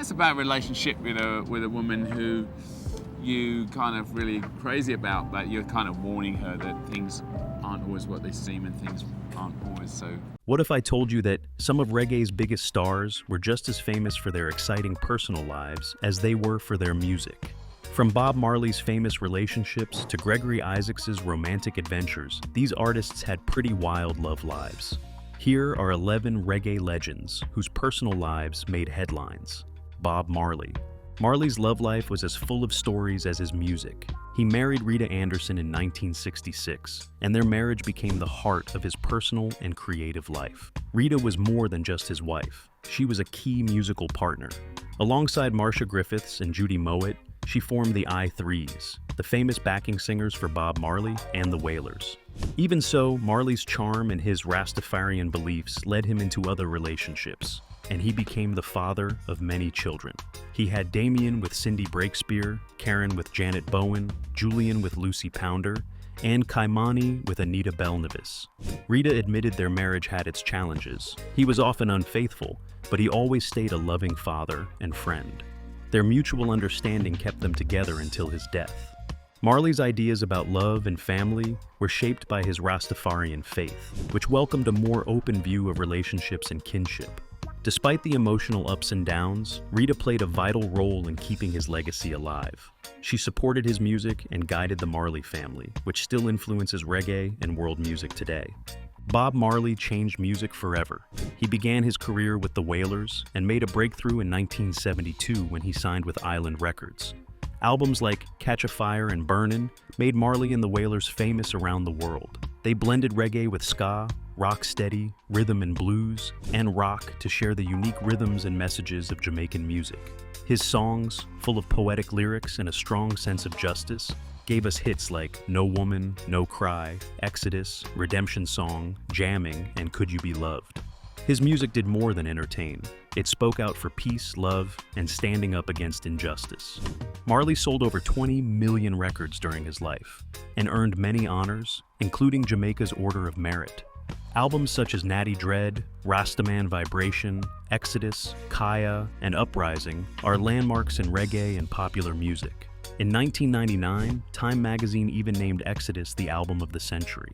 It's about a relationship with a woman who you kind of really crazy about, but you're kind of warning her that things aren't always what they seem and things aren't always so. What if I told you that some of reggae's biggest stars were just as famous for their exciting personal lives as they were for their music? From Bob Marley's famous relationships to Gregory Isaacs' romantic adventures, these artists had pretty wild love lives. Here are 11 reggae legends whose personal lives made headlines. Bob Marley. Marley's love life was as full of stories as his music. He married Rita Anderson in 1966, and their marriage became the heart of his personal and creative life. Rita was more than just his wife. She was a key musical partner. Alongside Marcia Griffiths and Judy Mowat, she formed the I-Threes, the famous backing singers for Bob Marley and the Wailers. Even so, Marley's charm and his Rastafarian beliefs led him into other relationships, and he became the father of many children. He had Damien with Cindy Breakspear, Karen with Janet Bowen, Julian with Lucy Pounder, and Kaimani with Anita Belnavis. Rita admitted their marriage had its challenges. He was often unfaithful, but he always stayed a loving father and friend. Their mutual understanding kept them together until his death. Marley's ideas about love and family were shaped by his Rastafarian faith, which welcomed a more open view of relationships and kinship. Despite the emotional ups and downs, Rita played a vital role in keeping his legacy alive. She supported his music and guided the Marley family, which still influences reggae and world music today. Bob Marley changed music forever. He began his career with the Wailers and made a breakthrough in 1972 when he signed with Island Records. Albums like Catch a Fire and Burnin' made Marley and the Wailers famous around the world. They blended reggae with ska, rocksteady, rhythm and blues, and rock to share the unique rhythms and messages of Jamaican music. His songs, full of poetic lyrics and a strong sense of justice, gave us hits like No Woman, No Cry, Exodus, Redemption Song, Jamming, and Could You Be Loved. His music did more than entertain. It spoke out for peace, love, and standing up against injustice. Marley sold over 20 million records during his life and earned many honors, including Jamaica's Order of Merit. Albums such as Natty Dread, Rastaman Vibration, Exodus, Kaya, and Uprising are landmarks in reggae and popular music. In 1999, Time magazine even named Exodus the album of the century.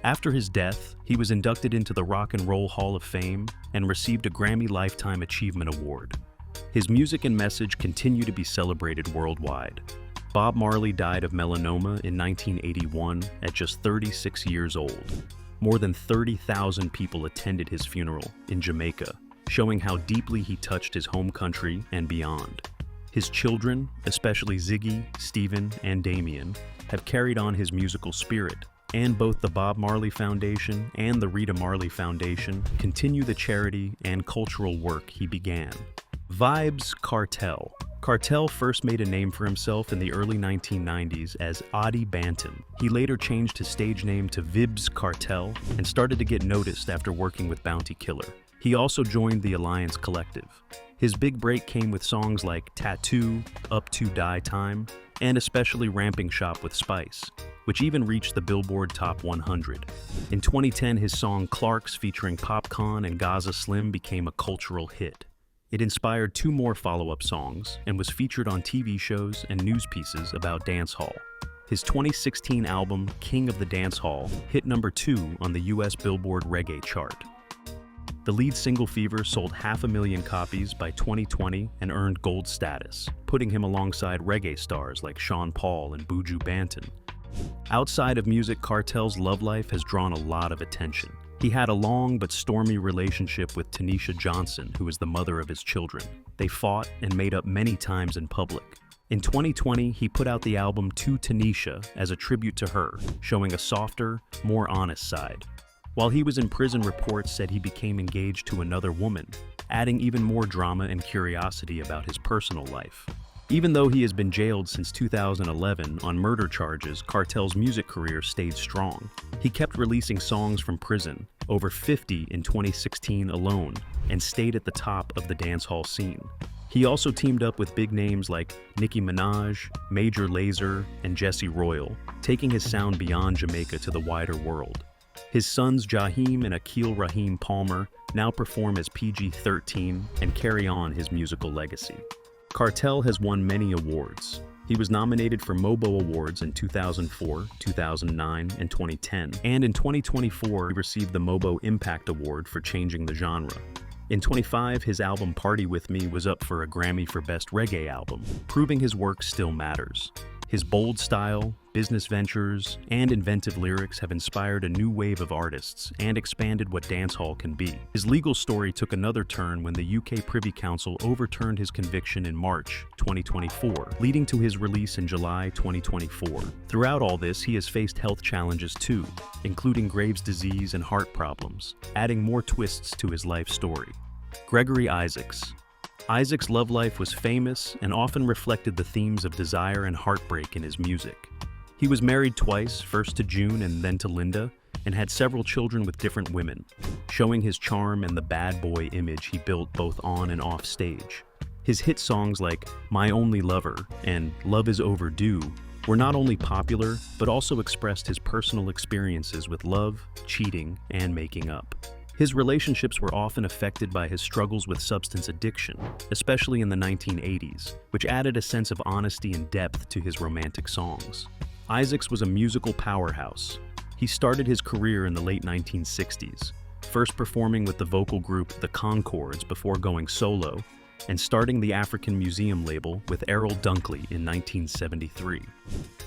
After his death, he was inducted into the Rock and Roll Hall of Fame and received a Grammy Lifetime Achievement Award. His music and message continue to be celebrated worldwide. Bob Marley died of melanoma in 1981 at just 36 years old. More than 30,000 people attended his funeral in Jamaica, showing how deeply he touched his home country and beyond. His children, especially Ziggy, Stephen, and Damien, have carried on his musical spirit, and both the Bob Marley Foundation and the Rita Marley Foundation continue the charity and cultural work he began. Vybz Kartel. Kartel first made a name for himself in the early 1990s as Adi Banton. He later changed his stage name to Vybz Kartel and started to get noticed after working with Bounty Killer. He also joined the Alliance Collective. His big break came with songs like Tattoo, Up to Die Time, and especially Ramping Shop with Spice, which even reached the Billboard Top 100. In 2010, his song Clarks featuring Popcaan and Gaza Slim became a cultural hit. It inspired 2 more follow-up songs and was featured on TV shows and news pieces about dancehall. His 2016 album, King of the Dancehall, hit number 2 on the US Billboard Reggae chart. The lead single Fever sold 500,000 copies by 2020 and earned gold status, putting him alongside reggae stars like Sean Paul and Buju Banton. Outside of music, Kartel's love life has drawn a lot of attention. He had a long but stormy relationship with Tanisha Johnson, who is the mother of his children. They fought and made up many times in public. In 2020, he put out the album To Tanisha as a tribute to her, showing a softer, more honest side. While he was in prison, reports said he became engaged to another woman, adding even more drama and curiosity about his personal life. Even though he has been jailed since 2011 on murder charges, Kartel's music career stayed strong. He kept releasing songs from prison, over 50 in 2016 alone, and stayed at the top of the dancehall scene. He also teamed up with big names like Nicki Minaj, Major Lazer, and Jesse Royal, taking his sound beyond Jamaica to the wider world. His sons Jaheim and Akil Rahim Palmer now perform as PG-13 and carry on his musical legacy. Kartel has won many awards. He was nominated for MOBO Awards in 2004, 2009, and 2010, and in 2024 he received the MOBO Impact Award for changing the genre. In 2025, his album Party With Me was up for a Grammy for Best Reggae Album, proving his work still matters. His bold style, business ventures, and inventive lyrics have inspired a new wave of artists and expanded what dancehall can be. His legal story took another turn when the UK Privy Council overturned his conviction in March 2024, leading to his release in July 2024. Throughout all this, he has faced health challenges too, including Graves' disease and heart problems, adding more twists to his life story. Gregory Isaacs. Isaac's love life was famous and often reflected the themes of desire and heartbreak in his music. He was married twice, first to June and then to Linda, and had several children with different women, showing his charm and the bad boy image he built both on and off stage. His hit songs like My Only Lover and Love Is Overdue were not only popular, but also expressed his personal experiences with love, cheating, and making up. His relationships were often affected by his struggles with substance addiction, especially in the 1980s, which added a sense of honesty and depth to his romantic songs. Isaacs was a musical powerhouse. He started his career in the late 1960s, first performing with the vocal group The Concords before going solo, and starting the African Museum label with Errol Dunkley in 1973.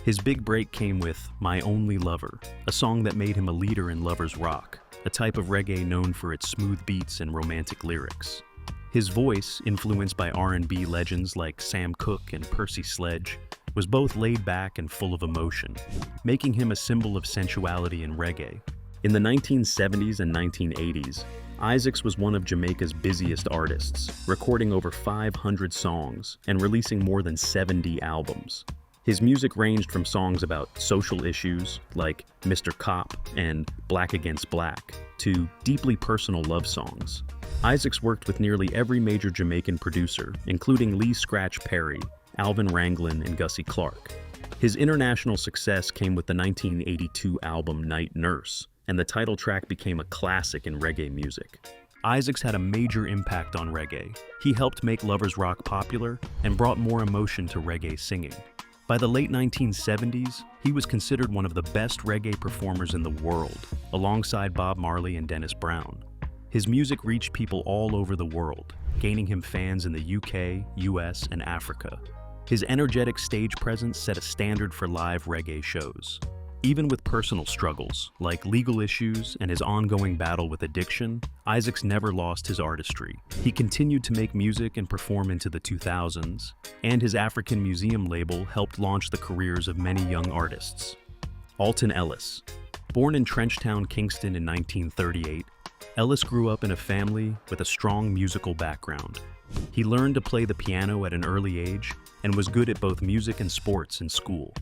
His big break came with My Only Lover, a song that made him a leader in lovers rock, a type of reggae known for its smooth beats and romantic lyrics. His voice, influenced by R&B legends like Sam Cooke and Percy Sledge, was both laid back and full of emotion, making him a symbol of sensuality in reggae. In the 1970s and 1980s, Isaacs was one of Jamaica's busiest artists, recording over 500 songs and releasing more than 70 albums. His music ranged from songs about social issues, like Mr. Cop and Black Against Black, to deeply personal love songs. Isaacs worked with nearly every major Jamaican producer, including Lee Scratch Perry, Alvin Ranglin, and Gussie Clarke. His international success came with the 1982 album Night Nurse, and the title track became a classic in reggae music. Isaacs had a major impact on reggae. He helped make lovers rock popular and brought more emotion to reggae singing. By the late 1970s, he was considered one of the best reggae performers in the world, alongside Bob Marley and Dennis Brown. His music reached people all over the world, gaining him fans in the UK, US, and Africa. His energetic stage presence set a standard for live reggae shows. Even with personal struggles, like legal issues and his ongoing battle with addiction, Isaacs never lost his artistry. He continued to make music and perform into the 2000s, and his African Museum label helped launch the careers of many young artists. Alton Ellis. Born in Trenchtown, Kingston in 1938, Ellis grew up in a family with a strong musical background. He learned to play the piano at an early age and was good at both music and sports in school.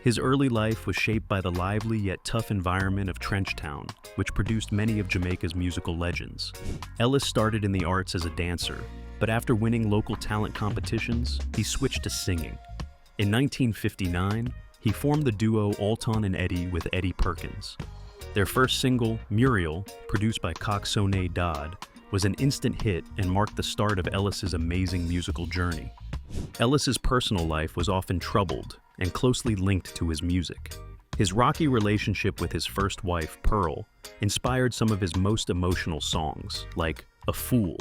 His early life was shaped by the lively yet tough environment of Trenchtown, which produced many of Jamaica's musical legends. Ellis started in the arts as a dancer, but after winning local talent competitions, he switched to singing. In 1959, he formed the duo Alton and Eddie with Eddie Perkins. Their first single, Muriel, produced by Coxsone Dodd, was an instant hit and marked the start of Ellis's amazing musical journey. Ellis's personal life was often troubled and closely linked to his music. His rocky relationship with his first wife, Pearl, inspired some of his most emotional songs, like A Fool.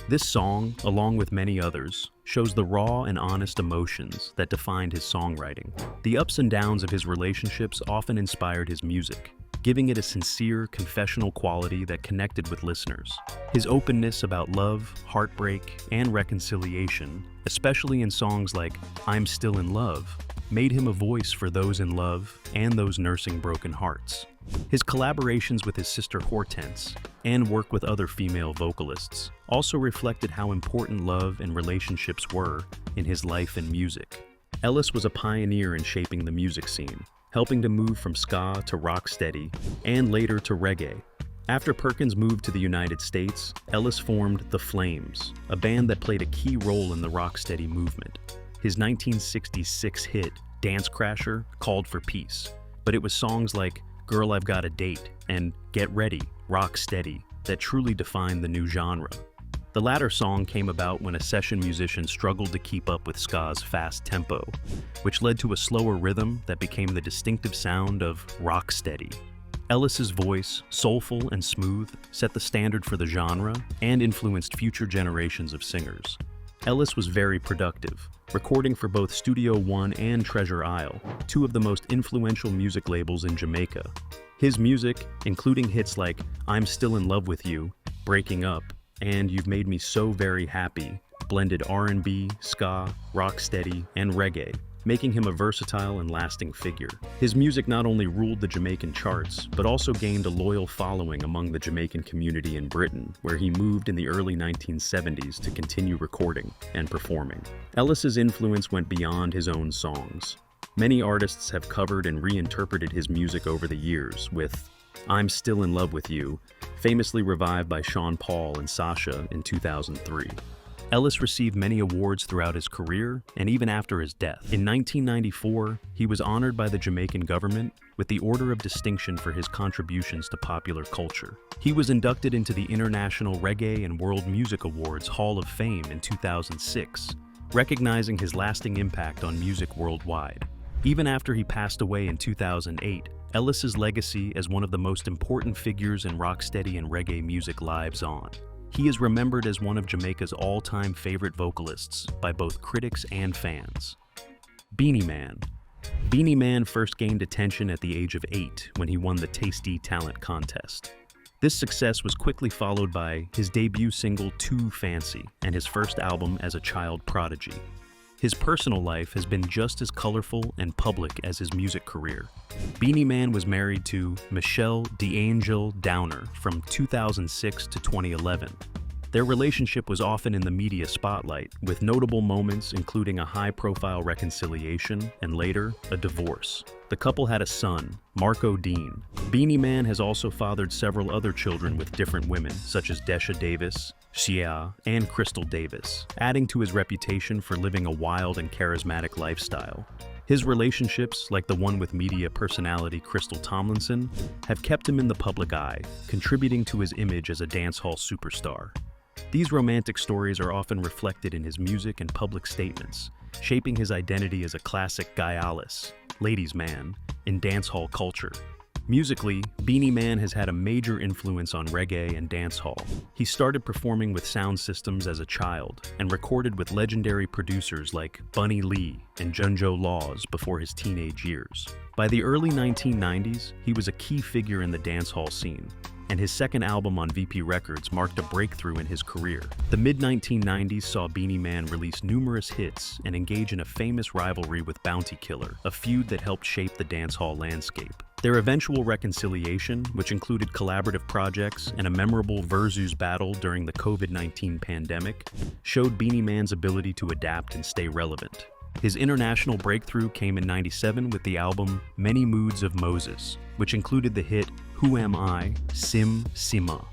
This song, along with many others, shows the raw and honest emotions that defined his songwriting. The ups and downs of his relationships often inspired his music, giving it a sincere, confessional quality that connected with listeners. His openness about love, heartbreak, and reconciliation, especially in songs like I'm Still in Love, made him a voice for those in love and those nursing broken hearts. His collaborations with his sister Hortense and work with other female vocalists also reflected how important love and relationships were in his life and music. Ellis was a pioneer in shaping the music scene, helping to move from ska to rocksteady and later to reggae. After Perkins moved to the United States, Ellis formed The Flames, a band that played a key role in the rocksteady movement. His 1966 hit, Dance Crasher, called for peace, but it was songs like Girl I've Got a Date and Get Ready, Rock Steady that truly defined the new genre. The latter song came about when a session musician struggled to keep up with ska's fast tempo, which led to a slower rhythm that became the distinctive sound of rock steady. Ellis's voice, soulful and smooth, set the standard for the genre and influenced future generations of singers. Ellis was very productive, recording for both Studio One and Treasure Isle, two of the most influential music labels in Jamaica. His music, including hits like I'm Still in Love with You, Breaking Up, and You've Made Me So Very Happy, blended R&B, ska, rocksteady, and reggae, making him a versatile and lasting figure. His music not only ruled the Jamaican charts, but also gained a loyal following among the Jamaican community in Britain, where he moved in the early 1970s to continue recording and performing. Ellis's influence went beyond his own songs. Many artists have covered and reinterpreted his music over the years, with I'm Still in Love with You, famously revived by Sean Paul and Sasha in 2003. Ellis received many awards throughout his career and even after his death. In 1994, he was honored by the Jamaican government with the Order of Distinction for his contributions to popular culture. He was inducted into the International Reggae and World Music Awards Hall of Fame in 2006, recognizing his lasting impact on music worldwide. Even after he passed away in 2008, Ellis's legacy as one of the most important figures in rocksteady and reggae music lives on. He is remembered as one of Jamaica's all-time favorite vocalists by both critics and fans. Beenie Man. Beenie Man first gained attention at the age of 8 when he won the Tasty Talent Contest. This success was quickly followed by his debut single Too Fancy and his first album as a child prodigy. His personal life has been just as colorful and public as his music career. Beenie Man was married to Michelle D'Angel Downer from 2006 to 2011. Their relationship was often in the media spotlight, with notable moments including a high-profile reconciliation and later, a divorce. The couple had a son, Marco Dean. Beenie Man has also fathered several other children with different women, such as Desha Davis, Shia, and Crystal Davis, adding to his reputation for living a wild and charismatic lifestyle. His relationships, like the one with media personality Crystal Tomlinson, have kept him in the public eye, contributing to his image as a dancehall superstar. These romantic stories are often reflected in his music and public statements, shaping his identity as a classic gayalist, ladies' man, in dancehall culture. Musically, Beenie Man has had a major influence on reggae and dancehall. He started performing with sound systems as a child and recorded with legendary producers like Bunny Lee and Junjo Laws before his teenage years. By the early 1990s, he was a key figure in the dancehall scene, and his second album on VP Records marked a breakthrough in his career. The mid-1990s saw Beenie Man release numerous hits and engage in a famous rivalry with Bounty Killer, a feud that helped shape the dancehall landscape. Their eventual reconciliation, which included collaborative projects and a memorable versus battle during the COVID-19 pandemic, showed Beenie Man's ability to adapt and stay relevant. His international breakthrough came in '97 with the album Many Moods of Moses, which included the hit Who Am I, Sim Sima.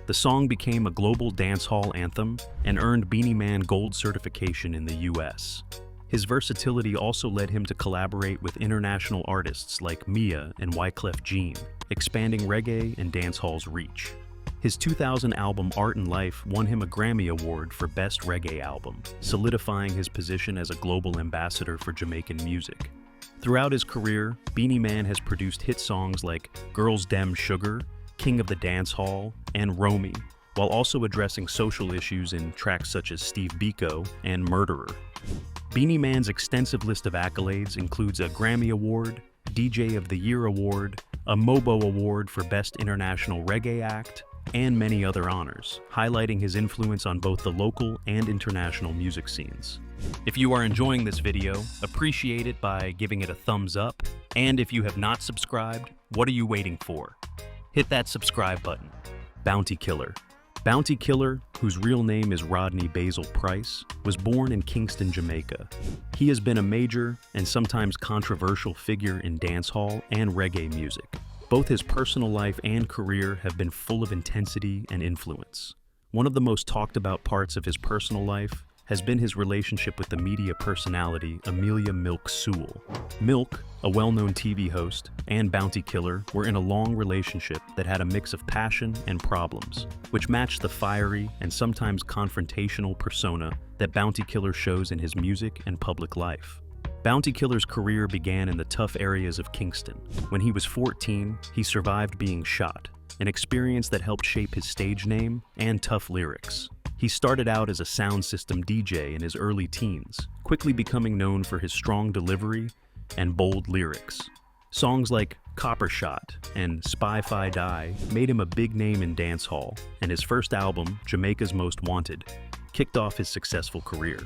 The song became a global dancehall anthem and earned Beenie Man Gold certification in the US. His versatility also led him to collaborate with international artists like Mia and Wyclef Jean, expanding reggae and dancehall's reach. His 2000 album Art and Life won him a Grammy Award for Best Reggae Album, solidifying his position as a global ambassador for Jamaican music. Throughout his career, Beenie Man has produced hit songs like Girls Dem Sugar, King of the Dance Hall, and Romy, while also addressing social issues in tracks such as Steve Biko and Murderer. Beenie Man's extensive list of accolades includes a Grammy Award, DJ of the Year Award, a MOBO Award for Best International Reggae Act, and many other honors, highlighting his influence on both the local and international music scenes. If you are enjoying this video, appreciate it by giving it a thumbs up, and if you have not subscribed, what are you waiting for? Hit that subscribe button. Bounty Killer. Bounty Killer, whose real name is Rodney Basil Price, was born in Kingston, Jamaica. He has been a major and sometimes controversial figure in dancehall and reggae music. Both his personal life and career have been full of intensity and influence. One of the most talked about parts of his personal life has been his relationship with the media personality Amelia Milk Sewell. Milk, a well-known TV host, and bounty killer were in a long relationship that had a mix of passion and problems, which matched the fiery and sometimes confrontational persona that bounty killer shows in his music and public life. Bounty Killer's career began in the tough areas of Kingston. When he was 14, he survived being shot, an experience that helped shape his stage name and tough lyrics. He started out as a sound system DJ in his early teens, quickly becoming known for his strong delivery and bold lyrics. Songs like Copper Shot and Spy Fi Die made him a big name in dancehall, and his first album, Jamaica's Most Wanted, kicked off his successful career.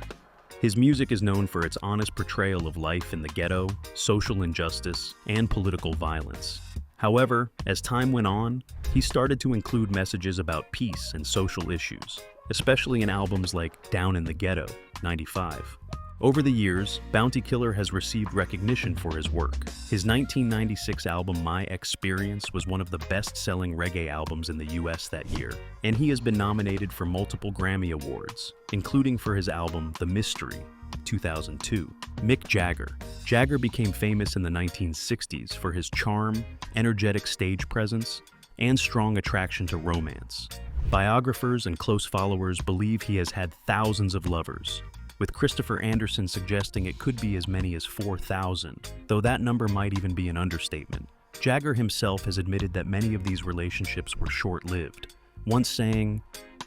His music is known for its honest portrayal of life in the ghetto, social injustice, and political violence. However, as time went on, he started to include messages about peace and social issues, especially in albums like Down in the Ghetto, '95. Over the years, Bounty Killer has received recognition for his work. His 1996 album My Experience was one of the best-selling reggae albums in the US that year, and he has been nominated for multiple Grammy Awards, including for his album The Mystery, 2002. Mick Jagger. Jagger became famous in the 1960s for his charm, energetic stage presence, and strong attraction to romance. Biographers and close followers believe he has had thousands of lovers, with Christopher Anderson suggesting it could be as many as 4,000, though that number might even be an understatement. Jagger himself has admitted that many of these relationships were short-lived, once saying,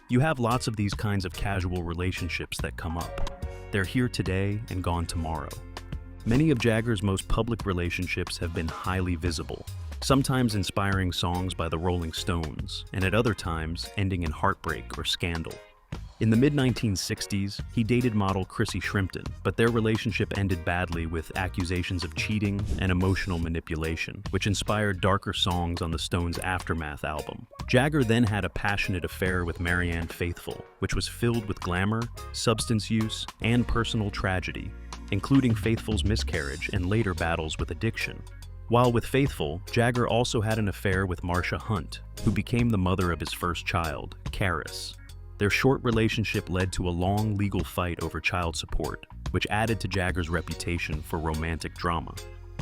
"You have lots of these kinds of casual relationships that come up. They're here today and gone tomorrow." Many of Jagger's most public relationships have been highly visible, sometimes inspiring songs by the Rolling Stones, and at other times ending in heartbreak or scandal. In the mid-1960s, he dated model Chrissy Shrimpton, but their relationship ended badly with accusations of cheating and emotional manipulation, which inspired darker songs on the Stones' Aftermath album. Jagger then had a passionate affair with Marianne Faithfull, which was filled with glamour, substance use, and personal tragedy, including Faithfull's miscarriage and later battles with addiction. While with Faithfull, Jagger also had an affair with Marsha Hunt, who became the mother of his first child, Karis. Their short relationship led to a long legal fight over child support, which added to Jagger's reputation for romantic drama.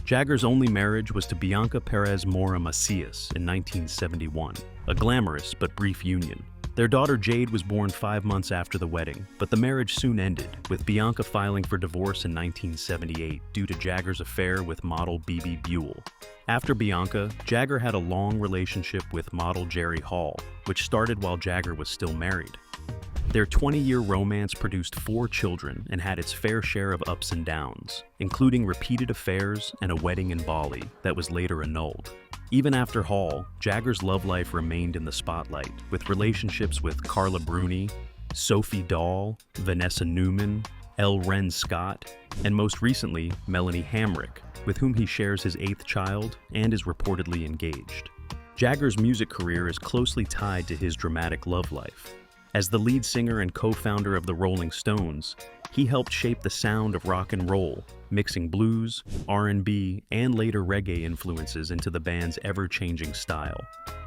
Jagger's only marriage was to Bianca Perez Mora Macias in 1971, a glamorous but brief union. Their daughter Jade was born 5 months after the wedding, but the marriage soon ended, with Bianca filing for divorce in 1978 due to Jagger's affair with model Bebe Buell. After Bianca, Jagger had a long relationship with model Jerry Hall, which started while Jagger was still married. Their 20-year romance produced 4 children and had its fair share of ups and downs, including repeated affairs and a wedding in Bali that was later annulled. Even after Hall, Jagger's love life remained in the spotlight, with relationships with Carla Bruni, Sophie Dahl, Vanessa Newman, L. Ren Scott, and most recently, Melanie Hamrick, with whom he shares his 8th child and is reportedly engaged. Jagger's music career is closely tied to his dramatic love life. As the lead singer and co-founder of the Rolling Stones, he helped shape the sound of rock and roll, mixing blues, R&B, and later reggae influences into the band's ever-changing style.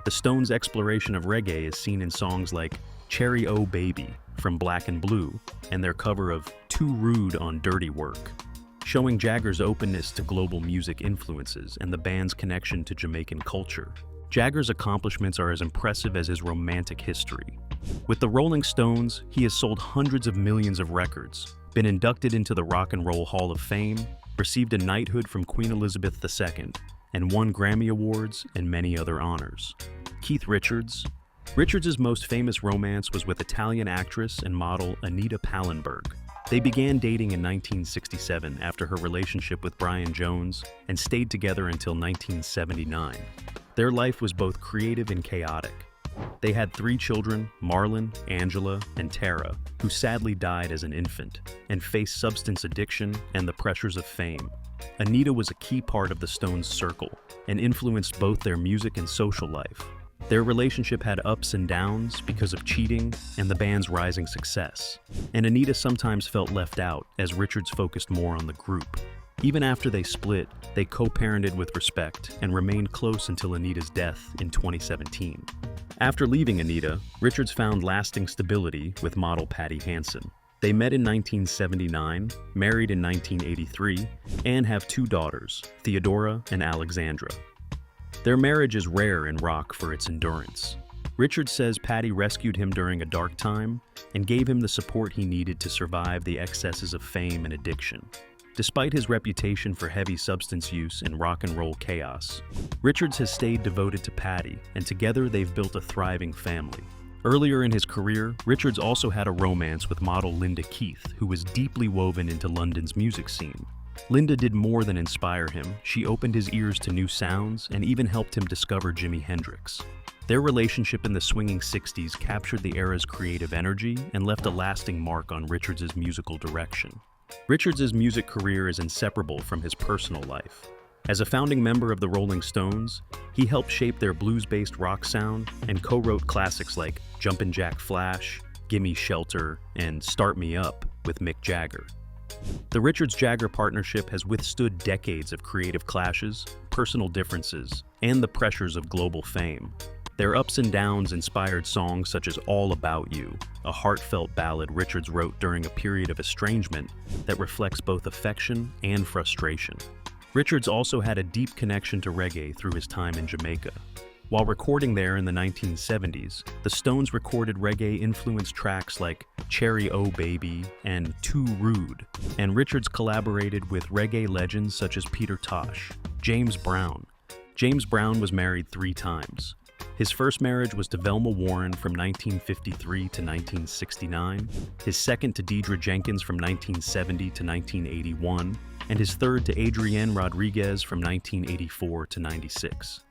The Stones' exploration of reggae is seen in songs like Cherry O Baby from Black and Blue and their cover of Too Rude on Dirty Work, showing Jagger's openness to global music influences and the band's connection to Jamaican culture. Jagger's accomplishments are as impressive as his romantic history. With the Rolling Stones, he has sold hundreds of millions of records, been inducted into the Rock and Roll Hall of Fame, received a knighthood from Queen Elizabeth II, and won Grammy Awards and many other honors. Keith Richards. Richards' most famous romance was with Italian actress and model Anita Pallenberg. They began dating in 1967 after her relationship with Brian Jones and stayed together until 1979. Their life was both creative and chaotic. They had 3 children, Marlon, Angela, and Tara, who sadly died as an infant and faced substance addiction and the pressures of fame. Anita was a key part of the Stones' circle and influenced both their music and social life. Their relationship had ups and downs because of cheating and the band's rising success, and Anita sometimes felt left out as Richards focused more on the group. Even after they split, they co-parented with respect and remained close until Anita's death in 2017. After leaving Anita, Richards found lasting stability with model Patty Hansen. They met in 1979, married in 1983, and have two daughters, Theodora and Alexandra. Their marriage is rare in rock for its endurance. Richards says Patti rescued him during a dark time and gave him the support he needed to survive the excesses of fame and addiction. Despite his reputation for heavy substance use and rock and roll chaos, Richards has stayed devoted to Patti, and together they've built a thriving family. Earlier in his career, Richards also had a romance with model Linda Keith, who was deeply woven into London's music scene. Linda did more than inspire him. She opened his ears to new sounds and even helped him discover Jimi Hendrix. Their relationship in the swinging 60s captured the era's creative energy and left a lasting mark on Richards' musical direction. Richards' music career is inseparable from his personal life. As a founding member of the Rolling Stones, he helped shape their blues-based rock sound and co-wrote classics like Jumpin' Jack Flash, Gimme Shelter, and Start Me Up with Mick Jagger. The Richards-Jagger partnership has withstood decades of creative clashes, personal differences, and the pressures of global fame. Their ups and downs inspired songs such as All About You, a heartfelt ballad Richards wrote during a period of estrangement that reflects both affection and frustration. Richards also had a deep connection to reggae through his time in Jamaica. While recording there in the 1970s, the Stones recorded reggae-influenced tracks like Cherry O Baby and Too Rude, and Richards collaborated with reggae legends such as Peter Tosh. James Brown. James Brown was married 3 times. His first marriage was to Velma Warren from 1953 to 1969, his second to Deidre Jenkins from 1970 to 1981, and his third to Adrienne Rodriguez from 1984 to 96.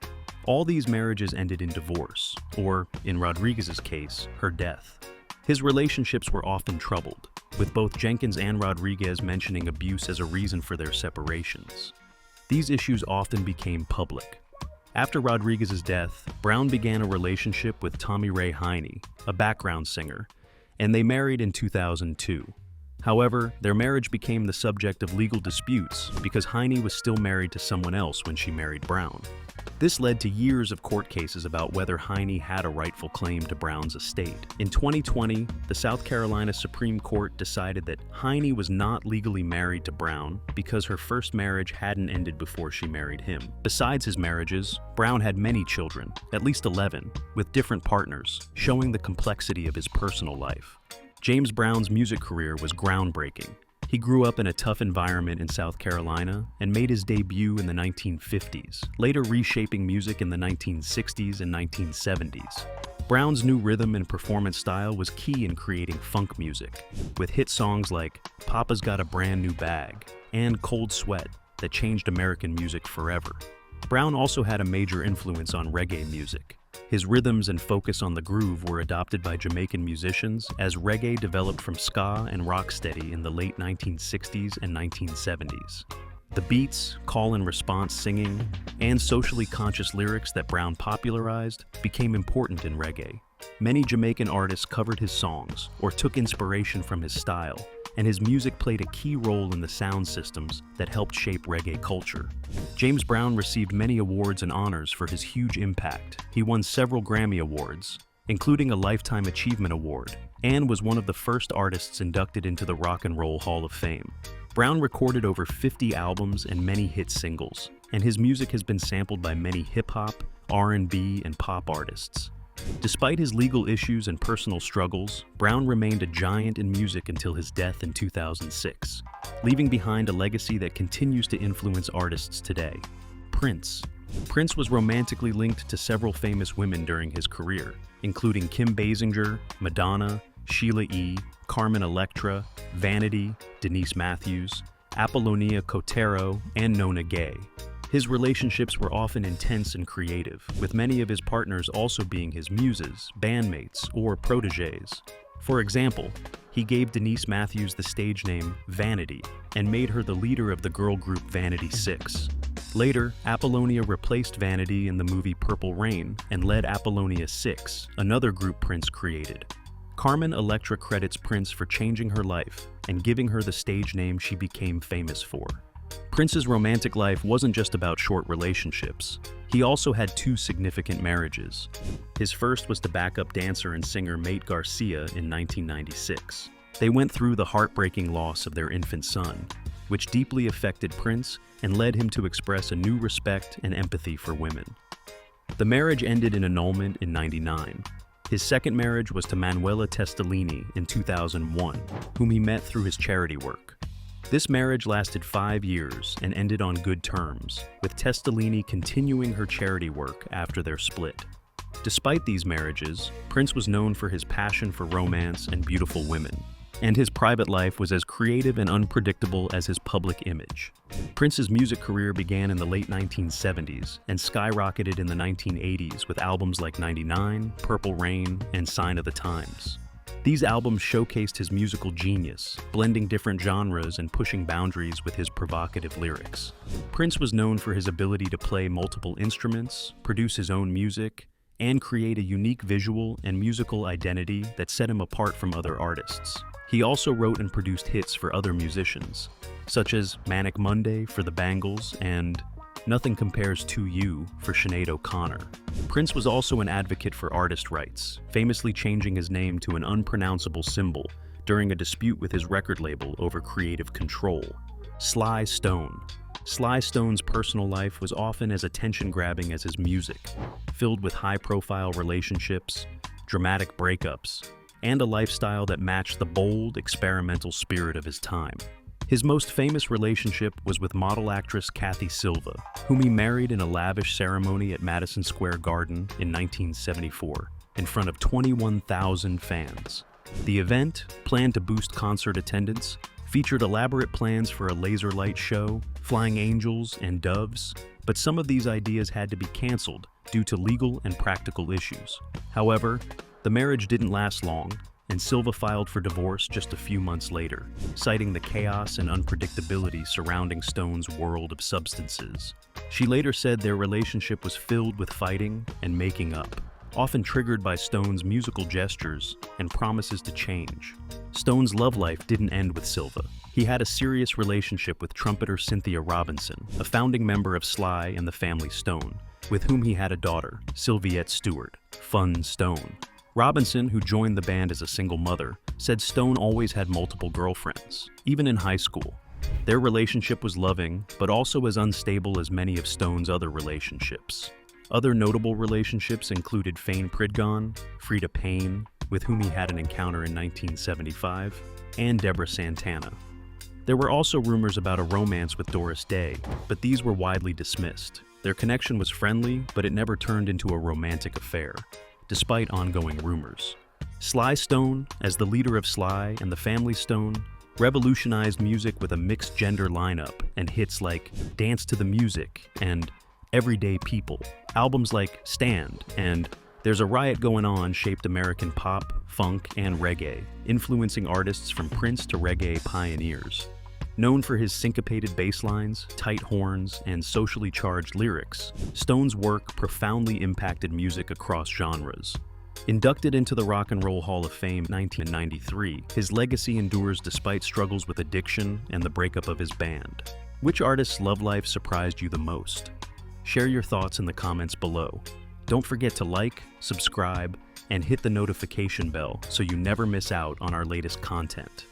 All these marriages ended in divorce, or, in Rodriguez's case, her death. His relationships were often troubled, with both Jenkins and Rodriguez mentioning abuse as a reason for their separations. These issues often became public. After Rodriguez's death, Brown began a relationship with Tommy Ray Heine, a background singer, and they married in 2002. However, their marriage became the subject of legal disputes because Heine was still married to someone else when she married Brown. This led to years of court cases about whether Heine had a rightful claim to Brown's estate. In 2020, the South Carolina Supreme Court decided that Heine was not legally married to Brown because her first marriage hadn't ended before she married him. Besides his marriages, Brown had many children, at least 11, with different partners, showing the complexity of his personal life. James Brown's music career was groundbreaking. He grew up in a tough environment in South Carolina and made his debut in the 1950s, later reshaping music in the 1960s and 1970s. Brown's new rhythm and performance style was key in creating funk music, with hit songs like Papa's Got a Brand New Bag and Cold Sweat that changed American music forever. Brown also had a major influence on reggae music. His rhythms and focus on the groove were adopted by Jamaican musicians as reggae developed from ska and rocksteady in the late 1960s and 1970s. The beats, call-and-response singing, and socially conscious lyrics that Brown popularized became important in reggae. Many Jamaican artists covered his songs or took inspiration from his style, and his music played a key role in the sound systems that helped shape reggae culture. James Brown received many awards and honors for his huge impact. He won several Grammy Awards, including a Lifetime Achievement Award, and was one of the first artists inducted into the Rock and Roll Hall of Fame. Brown recorded over 50 albums and many hit singles, and his music has been sampled by many hip-hop, R&B, and pop artists. Despite his legal issues and personal struggles, Brown remained a giant in music until his death in 2006, leaving behind a legacy that continues to influence artists today. Prince. Prince was romantically linked to several famous women during his career, including Kim Basinger, Madonna, Sheila E., Carmen Electra, Vanity, Denise Matthews, Apollonia Cotero, and Nona Gay. His relationships were often intense and creative, with many of his partners also being his muses, bandmates, or protégés. For example, he gave Denise Matthews the stage name Vanity and made her the leader of the girl group Vanity 6. Later, Apollonia replaced Vanity in the movie Purple Rain and led Apollonia 6, another group Prince created. Carmen Electra credits Prince for changing her life and giving her the stage name she became famous for. Prince's romantic life wasn't just about short relationships. He also had 2 significant marriages. His first was to backup dancer and singer Mate Garcia in 1996. They went through the heartbreaking loss of their infant son, which deeply affected Prince and led him to express a new respect and empathy for women. The marriage ended in annulment in '99. His second marriage was to Manuela Testolini in 2001, whom he met through his charity work. This marriage lasted 5 years and ended on good terms, with Testolini continuing her charity work after their split. Despite these marriages, Prince was known for his passion for romance and beautiful women, and his private life was as creative and unpredictable as his public image. Prince's music career began in the late 1970s and skyrocketed in the 1980s with albums like '99, Purple Rain, and Sign of the Times. These albums showcased his musical genius, blending different genres and pushing boundaries with his provocative lyrics. Prince was known for his ability to play multiple instruments, produce his own music, and create a unique visual and musical identity that set him apart from other artists. He also wrote and produced hits for other musicians, such as Manic Monday for the Bangles and Nothing Compares to You for Sinead O'Connor. Prince was also an advocate for artist rights, famously changing his name to an unpronounceable symbol during a dispute with his record label over creative control. Sly Stone. Sly Stone's personal life was often as attention-grabbing as his music, filled with high-profile relationships, dramatic breakups, and a lifestyle that matched the bold, experimental spirit of his time. His most famous relationship was with model actress Kathy Silva, whom he married in a lavish ceremony at Madison Square Garden in 1974, in front of 21,000 fans. The event, planned to boost concert attendance, featured elaborate plans for a laser light show, flying angels, and doves, but some of these ideas had to be canceled due to legal and practical issues. However, the marriage didn't last long, and Silva filed for divorce just a few months later, citing the chaos and unpredictability surrounding Stone's world of substances. She later said their relationship was filled with fighting and making up, often triggered by Stone's musical gestures and promises to change. Stone's love life didn't end with Silva. He had a serious relationship with trumpeter Cynthia Robinson, a founding member of Sly and the Family Stone, with whom he had a daughter, Sylviette Stewart, Fun Stone. Robinson, who joined the band as a single mother, said Stone always had multiple girlfriends, even in high school. Their relationship was loving, but also as unstable as many of Stone's other relationships. Other notable relationships included Fane Pridgon, Frida Payne, with whom he had an encounter in 1975, and Deborah Santana. There were also rumors about a romance with Doris Day, but these were widely dismissed. Their connection was friendly, but it never turned into a romantic affair, despite ongoing rumors. Sly Stone, as the leader of Sly and the Family Stone, revolutionized music with a mixed-gender lineup and hits like Dance to the Music and Everyday People. Albums like Stand and There's a Riot Going On shaped American pop, funk, and reggae, influencing artists from Prince to reggae pioneers. Known for his syncopated bass lines, tight horns, and socially charged lyrics, Stone's work profoundly impacted music across genres. Inducted into the Rock and Roll Hall of Fame in 1993, his legacy endures despite struggles with addiction and the breakup of his band. Which artist's love life surprised you the most? Share your thoughts in the comments below. Don't forget to like, subscribe, and hit the notification bell so you never miss out on our latest content.